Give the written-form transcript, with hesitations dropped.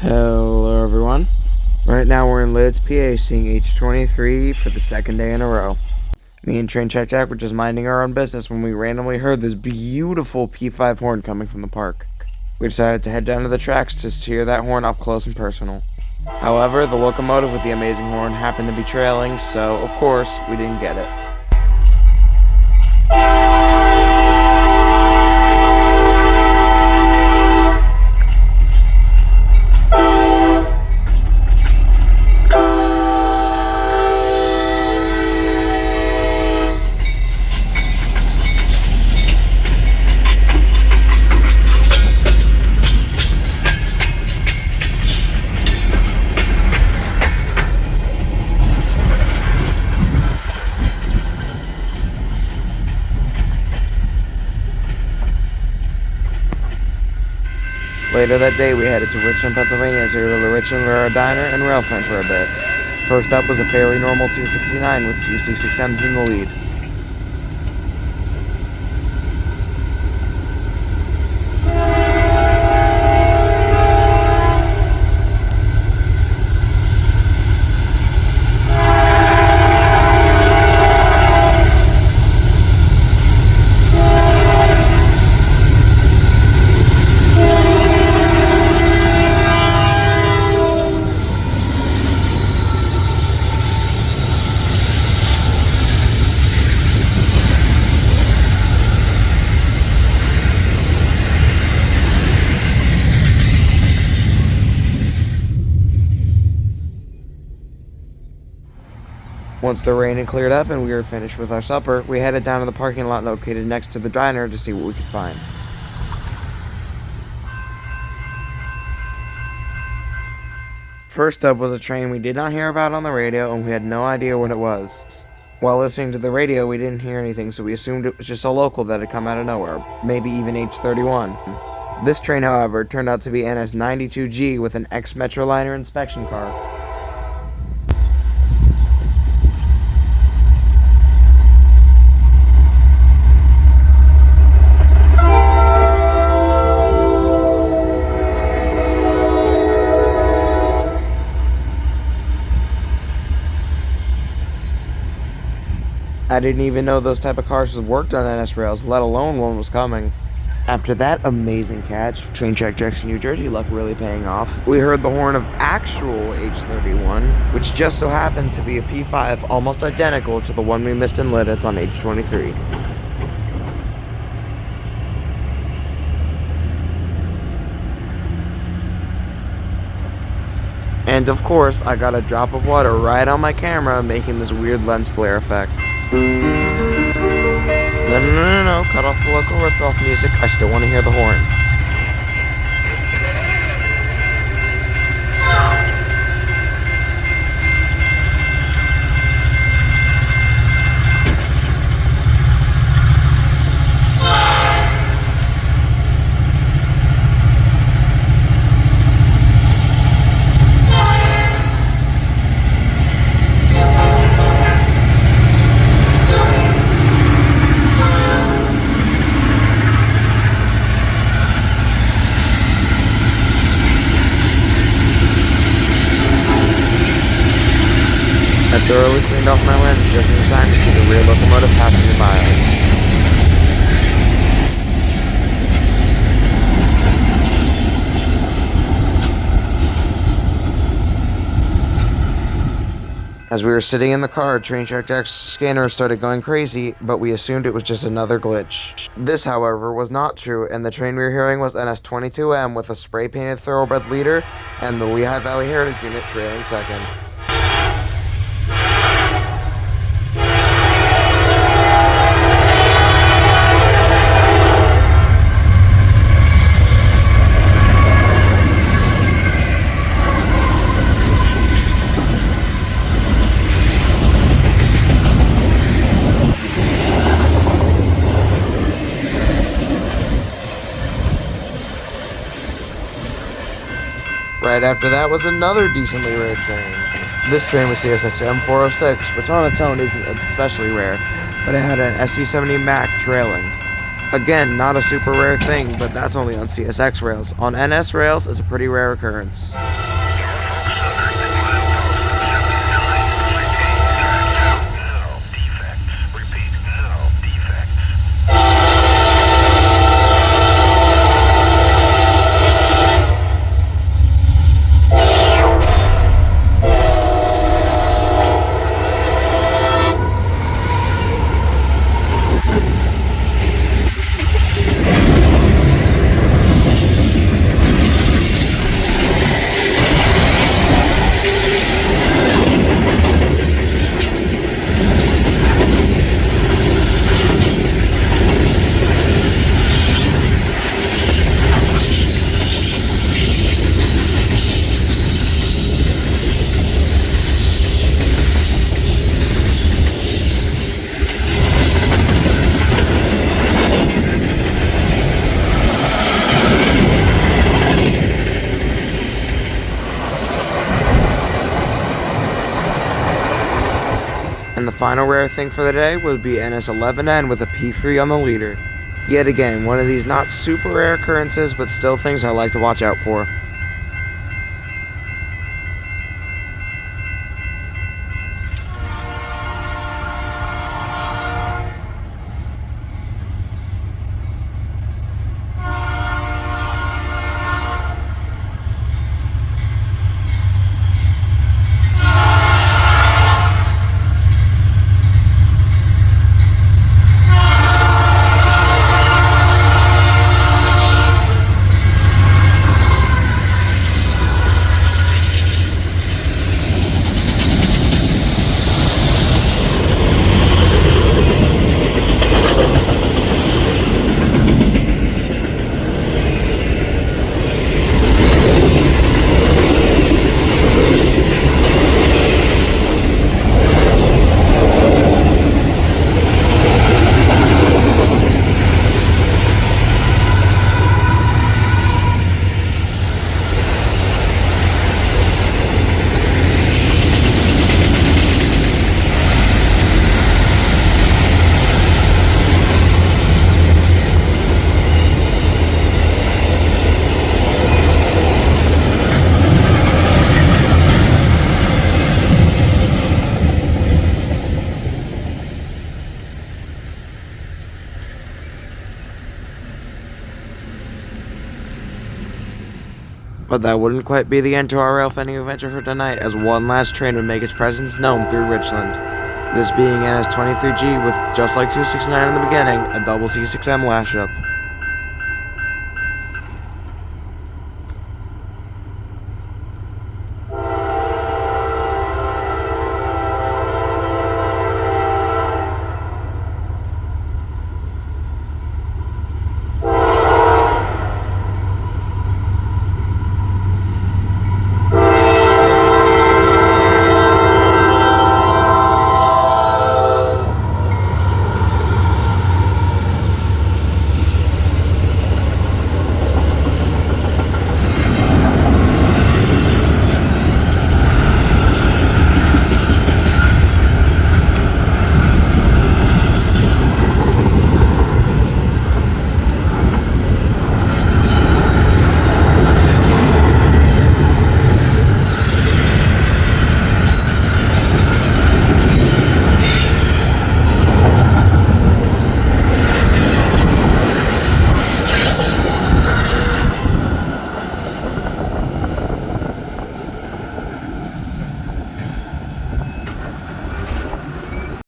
Hello everyone. Right now we're in Lids, PA, seeing H23 for the second day in a row. Me and Train Check Jack were just minding our own business when we randomly heard this beautiful P5 horn coming from the park. We decided to head down to the tracks to hear that horn up close and personal. However, the locomotive with the amazing horn happened to be trailing, so of course we didn't get it. Later that day, we headed to Richland, Pennsylvania to go to the Richland Railroad Diner and Railfront for a bit. First up was a fairly normal 269 with two 667s in the lead. Once the rain had cleared up and we were finished with our supper, we headed down to the parking lot located next to the diner to see what we could find. First up was a train we did not hear about on the radio and we had no idea what it was. While listening to the radio, we didn't hear anything, so we assumed it was just a local that had come out of nowhere, maybe even H31. This train, however, turned out to be NS92G with an ex-Metroliner inspection car. I didn't even know those type of cars worked on NS rails, let alone one was coming. After that amazing catch, Train Check Jackson, New Jersey luck really paying off, we heard the horn of actual H31, which just so happened to be a P5 almost identical to the one we missed in Lidditz on H23. And of course, I got a drop of water right on my camera, making this weird lens flare effect. No, cut off the local rip-off music, I still want to hear the horn. I thoroughly cleaned off my lens just in time to see the rear locomotive passing by us. As we were sitting in the car, Train Check Jack's scanner started going crazy, but we assumed it was just another glitch. This, however, was not true, and the train we were hearing was NS22M with a spray-painted thoroughbred leader and the Lehigh Valley Heritage Unit trailing second. Right after that was another decently rare train. This train was CSX M406, which on its own isn't especially rare, but it had an SV70 Mac trailing. Again, not a super rare thing, but that's only on CSX rails. On NS rails, it's a pretty rare occurrence. And the final rare thing for the day would be NS11N with a P3 on the leader. Yet again, one of these not super rare occurrences, but still things I like to watch out for. But that wouldn't quite be the end to our rail fending adventure for tonight, as one last train would make its presence known through Richland. This being NS23G with, just like 269 in the beginning, a double C6M lash-up.